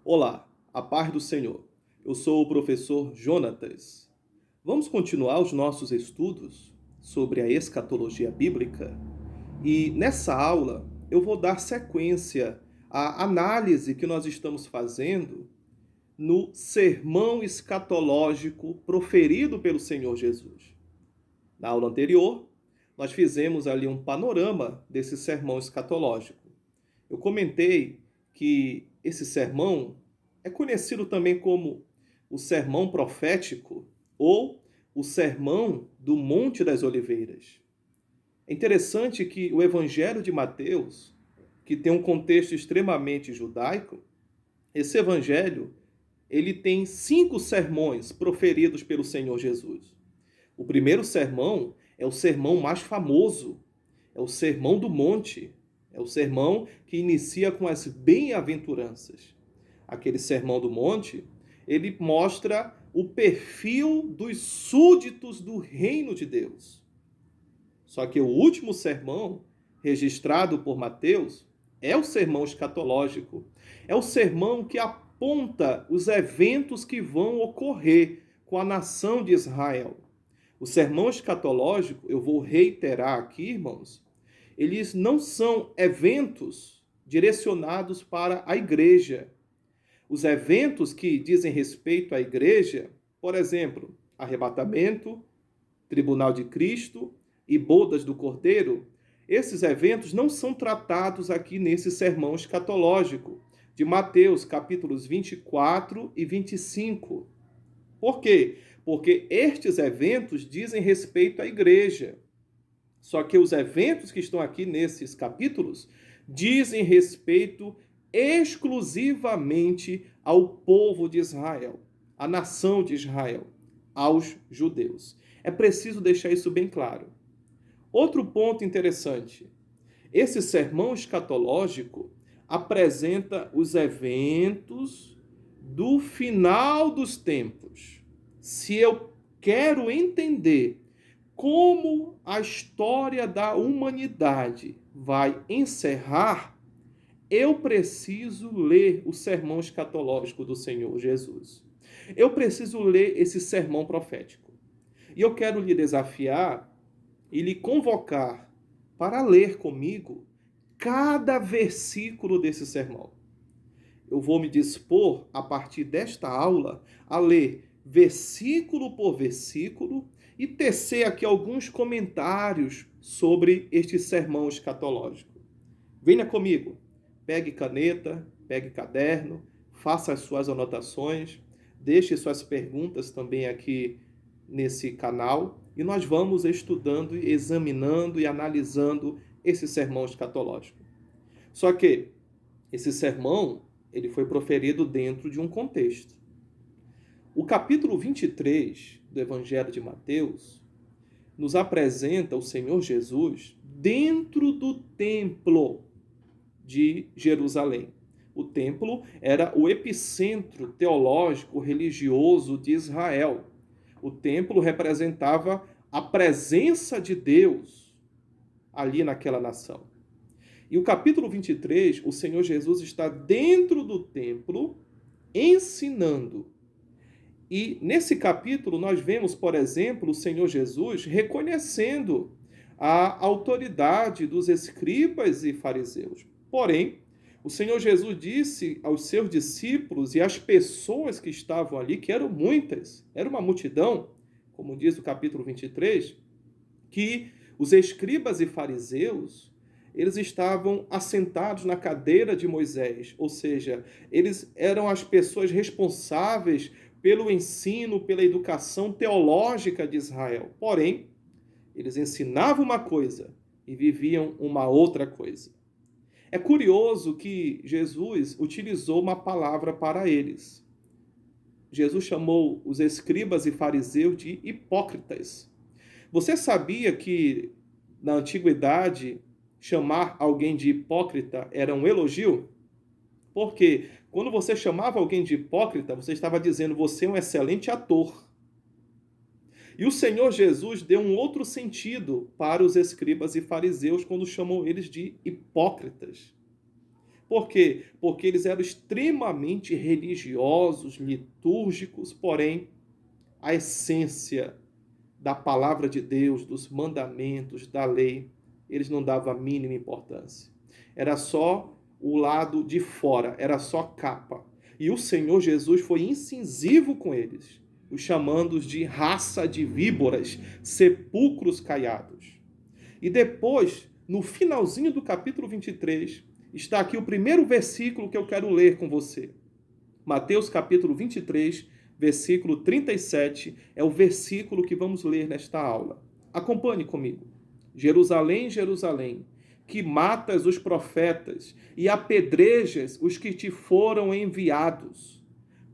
Olá, a paz do Senhor. Eu sou o professor Jonatas. Vamos continuar os nossos estudos sobre a escatologia bíblica e nessa aula eu vou dar sequência à análise que nós estamos fazendo no sermão escatológico proferido pelo Senhor Jesus. Na aula anterior, nós fizemos ali um panorama desse sermão escatológico. Eu comentei que esse sermão é conhecido também como o sermão profético ou o sermão do Monte das Oliveiras. É interessante que o Evangelho de Mateus, que tem um contexto extremamente judaico, esse evangelho, ele tem 5 sermões proferidos pelo Senhor Jesus. O primeiro sermão é o sermão mais famoso, é o Sermão do Monte, é o sermão que inicia com as bem-aventuranças. Aquele Sermão do Monte, ele mostra o perfil dos súditos do reino de Deus. Só que o último sermão, registrado por Mateus, é o sermão escatológico. É o sermão que aponta os eventos que vão ocorrer com a nação de Israel. O sermão escatológico, eu vou reiterar aqui, irmãos, eles não são eventos direcionados para a igreja. Os eventos que dizem respeito à igreja, por exemplo, arrebatamento, tribunal de Cristo e bodas do Cordeiro, esses eventos não são tratados aqui nesse sermão escatológico de Mateus, capítulos 24 e 25. Por quê? Porque estes eventos dizem respeito à igreja. Só que os eventos que estão aqui nesses capítulos dizem respeito exclusivamente ao povo de Israel, à nação de Israel, aos judeus. É preciso deixar isso bem claro. Outro ponto interessante. Esse sermão escatológico apresenta os eventos do final dos tempos. Se eu quero entender como a história da humanidade vai encerrar, eu preciso ler o sermão escatológico do Senhor Jesus. Eu preciso ler esse sermão profético. E eu quero lhe desafiar e lhe convocar para ler comigo cada versículo desse sermão. Eu vou me dispor, a partir desta aula, a ler versículo por versículo e tecer aqui alguns comentários sobre este sermão escatológico. Venha comigo, pegue caneta, pegue caderno, faça as suas anotações, deixe suas perguntas também aqui nesse canal e nós vamos estudando, examinando e analisando esse sermão escatológico. Só que esse sermão, ele foi proferido dentro de um contexto. O capítulo 23 do Evangelho de Mateus nos apresenta o Senhor Jesus dentro do templo de Jerusalém. O templo era o epicentro teológico religioso de Israel. O templo representava a presença de Deus ali naquela nação. E o capítulo 23, o Senhor Jesus está dentro do templo ensinando. E nesse capítulo nós vemos, por exemplo, o Senhor Jesus reconhecendo a autoridade dos escribas e fariseus. Porém, o Senhor Jesus disse aos seus discípulos e às pessoas que estavam ali, que eram muitas, era uma multidão, como diz o capítulo 23, que os escribas e fariseus, eles estavam assentados na cadeira de Moisés, ou seja, eles eram as pessoas responsáveis pelo ensino, pela educação teológica de Israel. Porém, eles ensinavam uma coisa e viviam uma outra coisa. É curioso que Jesus utilizou uma palavra para eles. Jesus chamou os escribas e fariseus de hipócritas. Você sabia que, na antiguidade, chamar alguém de hipócrita era um elogio? Porque quando você chamava alguém de hipócrita, você estava dizendo, você é um excelente ator. E o Senhor Jesus deu um outro sentido para os escribas e fariseus quando chamou eles de hipócritas. Por quê? Porque eles eram extremamente religiosos, litúrgicos, porém, a essência da palavra de Deus, dos mandamentos, da lei, eles não davam a mínima importância. Era só o lado de fora, era só capa. E o Senhor Jesus foi incisivo com eles, os chamando de raça de víboras, sepulcros caiados. E depois, no finalzinho do capítulo 23, está aqui o primeiro versículo que eu quero ler com você. Mateus capítulo 23, versículo 37, é o versículo que vamos ler nesta aula. Acompanhe comigo. Jerusalém, Jerusalém, que matas os profetas e apedrejas os que te foram enviados.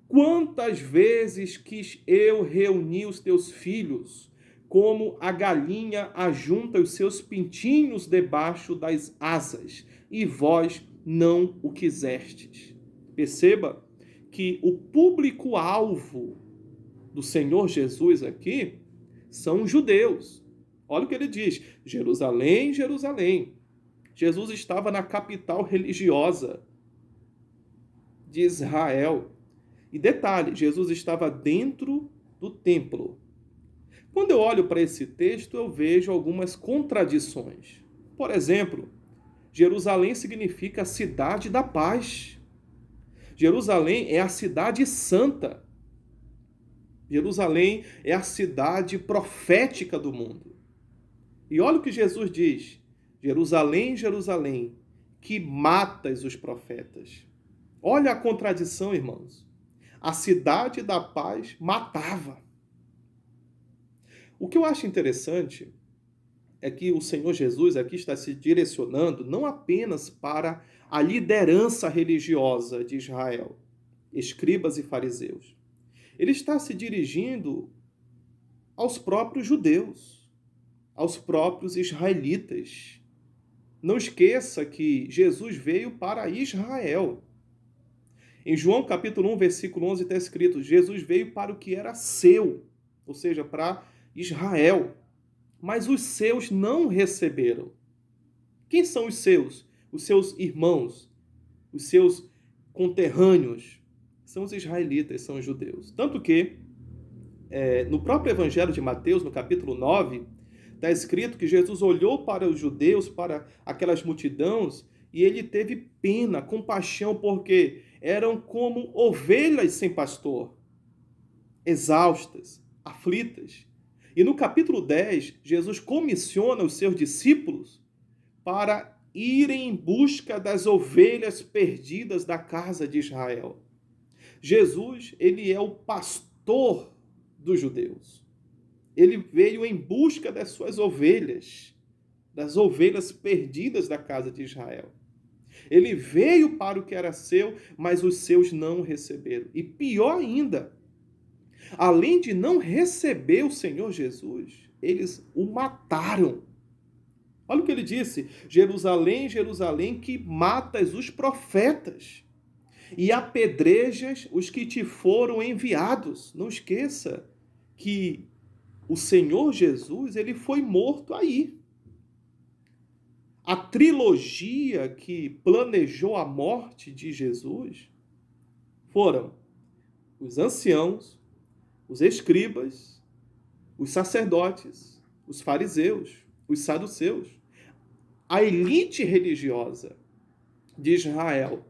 Quantas vezes quis eu reunir os teus filhos, como a galinha ajunta os seus pintinhos debaixo das asas, e vós não o quisestes. Perceba que o público-alvo do Senhor Jesus aqui são os judeus. Olha o que ele diz: Jerusalém, Jerusalém. Jesus estava na capital religiosa de Israel. E detalhe, Jesus estava dentro do templo. Quando eu olho para esse texto, eu vejo algumas contradições. Por exemplo, Jerusalém significa a cidade da paz. Jerusalém é a cidade santa. Jerusalém é a cidade profética do mundo. E olha o que Jesus diz: Jerusalém, Jerusalém, que matas os profetas. Olha a contradição, irmãos. A cidade da paz matava. O que eu acho interessante é que o Senhor Jesus aqui está se direcionando não apenas para a liderança religiosa de Israel, escribas e fariseus. Ele está se dirigindo aos próprios judeus, aos próprios israelitas. Não esqueça que Jesus veio para Israel. Em João capítulo 1, versículo 11 está escrito: Jesus veio para o que era seu, ou seja, para Israel. Mas os seus não receberam. Quem são os seus? Os seus irmãos, os seus conterrâneos. São os israelitas, são os judeus. Tanto que, no próprio Evangelho de Mateus, no capítulo 9, está escrito que Jesus olhou para os judeus, para aquelas multidões, e ele teve pena, compaixão, porque eram como ovelhas sem pastor, exaustas, aflitas. E no capítulo 10, Jesus comissiona os seus discípulos para irem em busca das ovelhas perdidas da casa de Israel. Jesus, ele é o pastor dos judeus. Ele veio em busca das suas ovelhas, das ovelhas perdidas da casa de Israel. Ele veio para o que era seu, mas os seus não o receberam. E pior ainda, além de não receber o Senhor Jesus, eles o mataram. Olha o que ele disse: Jerusalém, Jerusalém, que matas os profetas e apedrejas os que te foram enviados. Não esqueça que o Senhor Jesus, ele foi morto aí. A trilogia que planejou a morte de Jesus foram os anciãos, os escribas, os sacerdotes, os fariseus, os saduceus, a elite religiosa de Israel.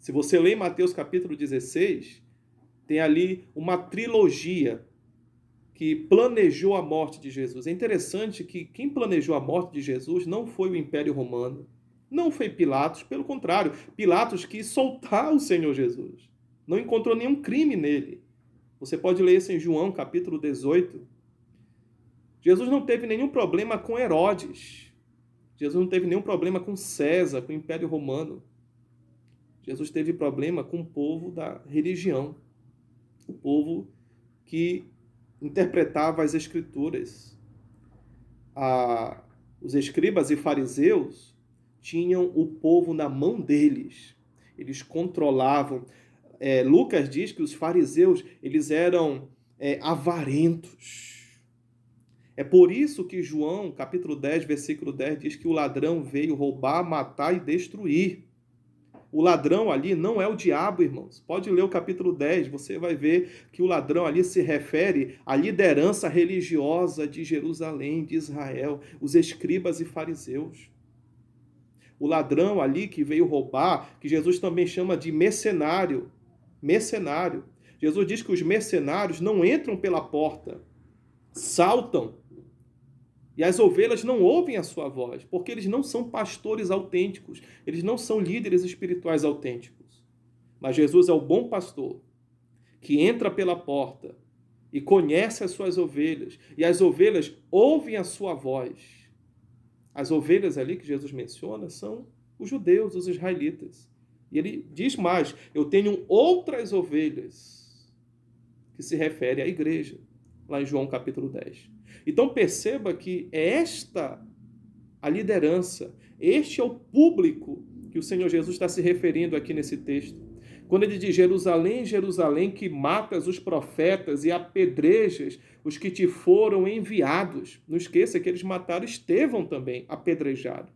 Se você lê Mateus capítulo 16, tem ali uma trilogia que planejou a morte de Jesus. É interessante que quem planejou a morte de Jesus não foi o Império Romano, não foi Pilatos, pelo contrário, Pilatos quis soltar o Senhor Jesus. Não encontrou nenhum crime nele. Você pode ler isso em João capítulo 18. Jesus não teve nenhum problema com Herodes. Jesus não teve nenhum problema com César, com o Império Romano. Jesus teve problema com o povo da religião, o povo que interpretava as Escrituras. Os escribas e fariseus tinham o povo na mão deles. Eles controlavam. Lucas diz que os fariseus eles eram avarentos. É por isso que João, capítulo 10, versículo 10, diz que o ladrão veio roubar, matar e destruir. O ladrão ali não é o diabo, irmãos. Pode ler o capítulo 10, você vai ver que o ladrão ali se refere à liderança religiosa de Jerusalém, de Israel, os escribas e fariseus. O ladrão ali que veio roubar, que Jesus também chama de mercenário. Mercenário. Jesus diz que os mercenários não entram pela porta, saltam. E as ovelhas não ouvem a sua voz, porque eles não são pastores autênticos, eles não são líderes espirituais autênticos. Mas Jesus é o bom pastor, que entra pela porta e conhece as suas ovelhas, e as ovelhas ouvem a sua voz. As ovelhas ali que Jesus menciona são os judeus, os israelitas. E ele diz mais, eu tenho outras ovelhas, que se refere à igreja, lá em João capítulo 10. Então perceba que esta a liderança, este é o público que o Senhor Jesus está se referindo aqui nesse texto. Quando ele diz, Jerusalém, Jerusalém, que matas os profetas e apedrejas os que te foram enviados. Não esqueça que eles mataram Estevão também, apedrejado.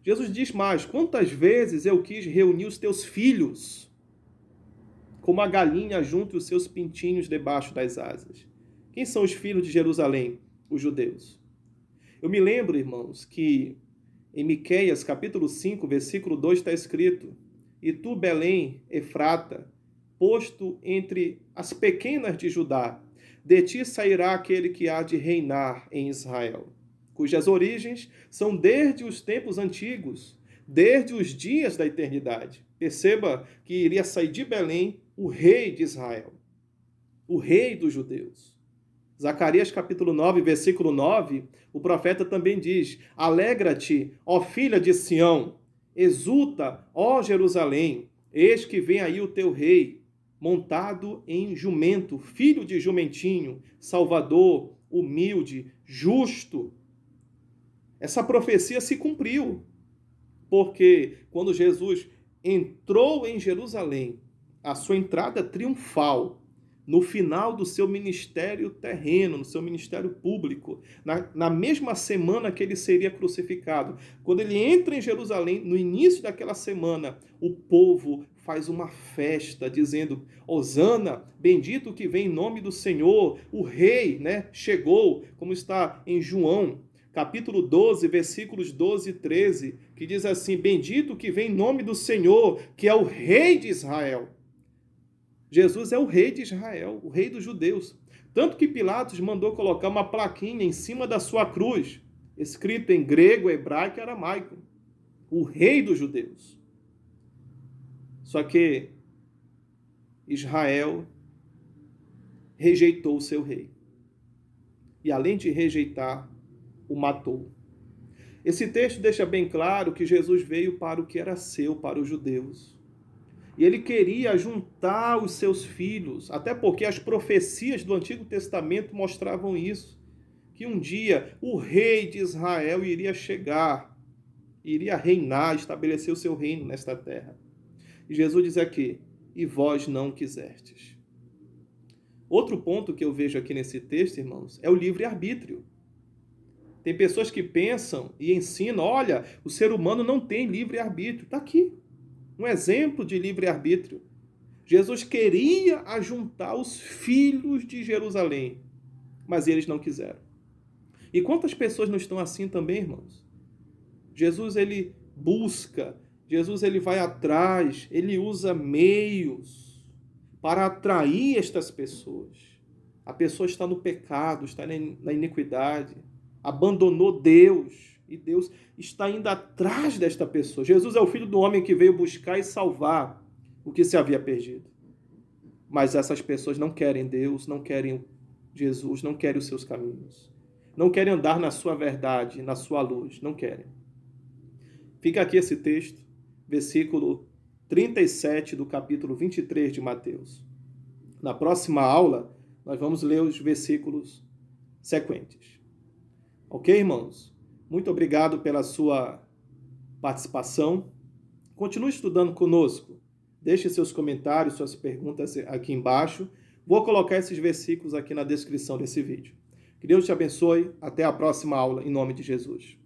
Jesus diz mais, quantas vezes eu quis reunir os teus filhos, como a galinha junta os seus pintinhos debaixo das asas. Quem são os filhos de Jerusalém? Os judeus. Eu me lembro, irmãos, que em Miqueias, capítulo 5, versículo 2, está escrito, e tu, Belém, Efrata, posto entre as pequenas de Judá, de ti sairá aquele que há de reinar em Israel, cujas origens são desde os tempos antigos, desde os dias da eternidade. Perceba que iria sair de Belém o rei de Israel, o rei dos judeus. Zacarias capítulo 9, versículo 9, o profeta também diz, alegra-te, ó filha de Sião, exulta, ó Jerusalém, eis que vem aí o teu rei, montado em jumento, filho de jumentinho, salvador, humilde, justo. Essa profecia se cumpriu, porque quando Jesus entrou em Jerusalém, a sua entrada triunfal, no final do seu ministério terreno, no seu ministério público, na mesma semana que ele seria crucificado. Quando ele entra em Jerusalém, no início daquela semana, o povo faz uma festa, dizendo, Hosana, bendito que vem em nome do Senhor, o rei, chegou, como está em João, capítulo 12, versículos 12 e 13, que diz assim, bendito que vem em nome do Senhor, que é o rei de Israel. Jesus é o rei de Israel, o rei dos judeus. Tanto que Pilatos mandou colocar uma plaquinha em cima da sua cruz, escrito em grego, hebraico e aramaico. O rei dos judeus. Só que Israel rejeitou o seu rei. E além de rejeitar, o matou. Esse texto deixa bem claro que Jesus veio para o que era seu, para os judeus. E ele queria juntar os seus filhos, até porque as profecias do Antigo Testamento mostravam isso, que um dia o rei de Israel iria chegar, iria reinar, estabelecer o seu reino nesta terra. E Jesus diz aqui, e vós não quisestes. Outro ponto que eu vejo aqui nesse texto, irmãos, é o livre-arbítrio. Tem pessoas que pensam e ensinam, olha, o ser humano não tem livre-arbítrio. Está aqui. Um exemplo de livre-arbítrio. Jesus queria ajuntar os filhos de Jerusalém, mas eles não quiseram. E quantas pessoas não estão assim também, irmãos? Jesus, ele busca, Jesus, ele vai atrás, ele usa meios para atrair estas pessoas. A pessoa está no pecado, está na iniquidade, abandonou Deus, e Deus está indo atrás desta pessoa. Jesus é o Filho do homem que veio buscar e salvar o que se havia perdido. Mas essas pessoas não querem Deus, não querem Jesus, não querem os seus caminhos. Não querem andar na sua verdade, na sua luz, não querem. Fica aqui esse texto, versículo 37 do capítulo 23 de Mateus. Na próxima aula, nós vamos ler os versículos sequentes. Ok, irmãos? Muito obrigado pela sua participação. Continue estudando conosco. Deixe seus comentários, suas perguntas aqui embaixo. Vou colocar esses versículos aqui na descrição desse vídeo. Que Deus te abençoe. Até a próxima aula, em nome de Jesus.